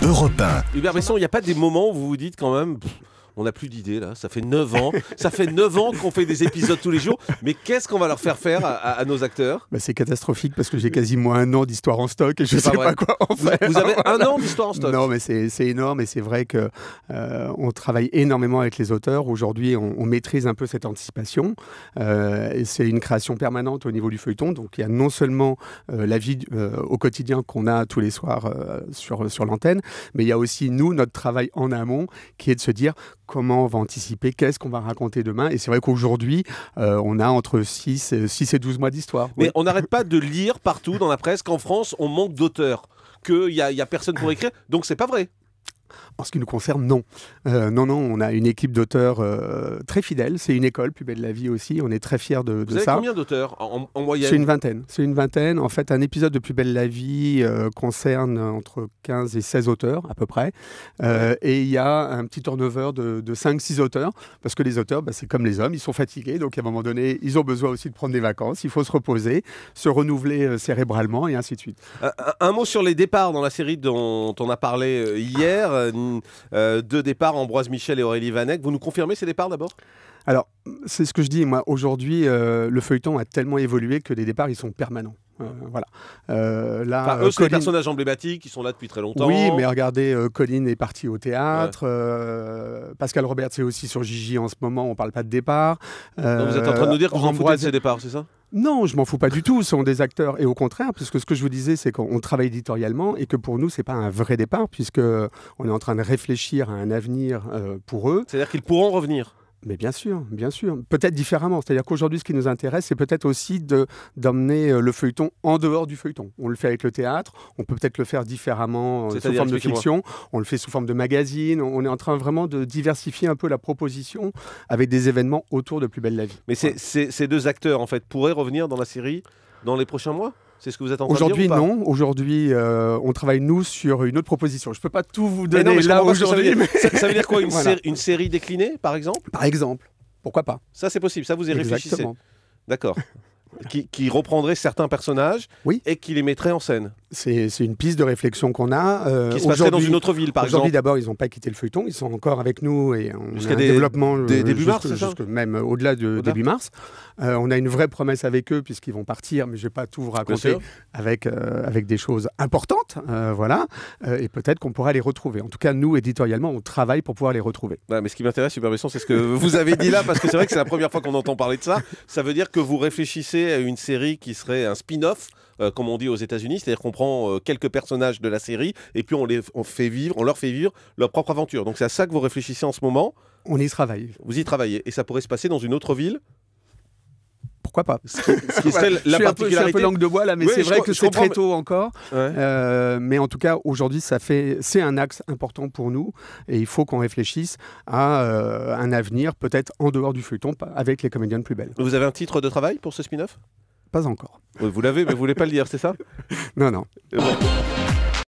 Europe 1. Hubert Besson, il n'y a pas des moments où vous vous dites quand même... On n'a plus d'idées là, ça fait 9 ans. Ça fait 9 ans qu'on fait des épisodes tous les jours. Mais qu'est-ce qu'on va leur faire faire à nos acteurs? C'est catastrophique parce que j'ai quasiment un an d'histoire en stock et je ne sais pas quoi en faire. Vous avez un an d'histoire en stock? Non, mais c'est énorme et c'est vrai qu'on travaille énormément avec les auteurs. Aujourd'hui, on maîtrise un peu cette anticipation. Et c'est une création permanente au niveau du feuilleton. Donc il y a non seulement la vie au quotidien qu'on a tous les soirs sur l'antenne, mais il y a aussi nous, notre travail en amont qui est de se dire comment on va anticiper, qu'est-ce qu'on va raconter demain. Et c'est vrai qu'aujourd'hui, on a entre 6 et 12 mois d'histoire. Mais on n'arrête pas de lire partout dans la presse qu'en France, on manque d'auteurs, qu'il n'y a personne pour écrire. Donc c'est pas vrai. En ce qui nous concerne, non. Non, on a une équipe d'auteurs très fidèle. C'est une école, Plus belle la vie aussi. On est très fiers de ça. Vous avez combien d'auteurs en moyenne? C'est une vingtaine. En fait, un épisode de Plus belle la vie concerne entre 15 et 16 auteurs, à peu près. Et il y a un petit turnover de 5-6 auteurs. Parce que les auteurs, c'est comme les hommes, ils sont fatigués. Donc, à un moment donné, ils ont besoin aussi de prendre des vacances. Il faut se reposer, se renouveler cérébralement et ainsi de suite. Un mot sur les départs dans la série dont on a parlé hier. 2 départs, Ambroise Michel et Aurélie Vanek. Vous nous confirmez ces départs d'abord? Alors, c'est ce que je dis. Moi, aujourd'hui, le feuilleton a tellement évolué que les départs, ils sont permanents. Voilà. Là, eux, c'est des personnages emblématiques qui sont là depuis très longtemps. Oui, mais regardez, Colline est partie au théâtre. Pascal Robert, c'est aussi sur Gigi en ce moment. On ne parle pas de départ. Donc vous êtes en train de nous dire que vous en foutez de ces départs, c'est ça? Non, je m'en fous pas du tout. Ce sont des acteurs. Et au contraire, puisque ce que je vous disais, c'est qu'on travaille éditorialement et que pour nous, c'est pas un vrai départ, puisque on est en train de réfléchir à un avenir pour eux. C'est-à-dire qu'ils pourront revenir? Mais bien sûr, peut-être différemment. C'est-à-dire qu'aujourd'hui, ce qui nous intéresse, c'est peut-être aussi d'emmener le feuilleton en dehors du feuilleton. On le fait avec le théâtre, on peut peut-être le faire différemment sous forme de fiction, on le fait sous forme de magazine. On est en train vraiment de diversifier un peu la proposition avec des événements autour de Plus belle la vie. Mais ces 2 acteurs, en fait, pourraient revenir dans la série dans les prochains mois? C'est ce que vous êtes en train de dire? Aujourd'hui, non. Aujourd'hui, on travaille, nous, sur une autre proposition. Je ne peux pas tout vous donner là aujourd'hui. Ça veut dire quoi? Une série déclinée, par exemple? Par exemple. Pourquoi pas? Ça, c'est possible. Ça, vous y réfléchissez? Exactement. D'accord. Qui reprendrait certains personnages et qui les mettrait en scène. C'est une piste de réflexion qu'on a. Qui se passerait dans une autre ville, par exemple. Aujourd'hui, d'abord, ils n'ont pas quitté le feuilleton. Ils sont encore avec nous et on a un développement début mars, même au-delà de début mars. On a une vraie promesse avec eux puisqu'ils vont partir, mais je ne vais pas tout vous raconter, avec des choses importantes. Voilà. Et peut-être qu'on pourra les retrouver. En tout cas, nous, éditorialement, on travaille pour pouvoir les retrouver. Ouais, mais ce qui m'intéresse, Hubert Besson, c'est ce que vous avez dit là, parce que c'est vrai que c'est la première fois qu'on entend parler de ça. Ça veut dire que vous réfléchissez à une série qui serait un spin-off, comme on dit aux États-Unis, c'est-à-dire qu'on prend quelques personnages de la série et puis on leur fait vivre leur propre aventure. Donc c'est à ça que vous réfléchissez en ce moment. On y travaille. Vous y travaillez et ça pourrait se passer dans une autre ville? Pourquoi pas? Ce qui serait la particularité. Je suis un peu langue de bois là, mais c'est vrai que c'est très tôt encore. Ouais. Mais en tout cas, aujourd'hui, c'est un axe important pour nous et il faut qu'on réfléchisse à un avenir peut-être en dehors du feuilleton avec les comédiennes plus belles. Vous avez un titre de travail pour ce spin-off? Pas encore. Vous l'avez, mais vous voulez pas le dire, c'est ça? Non. Bon.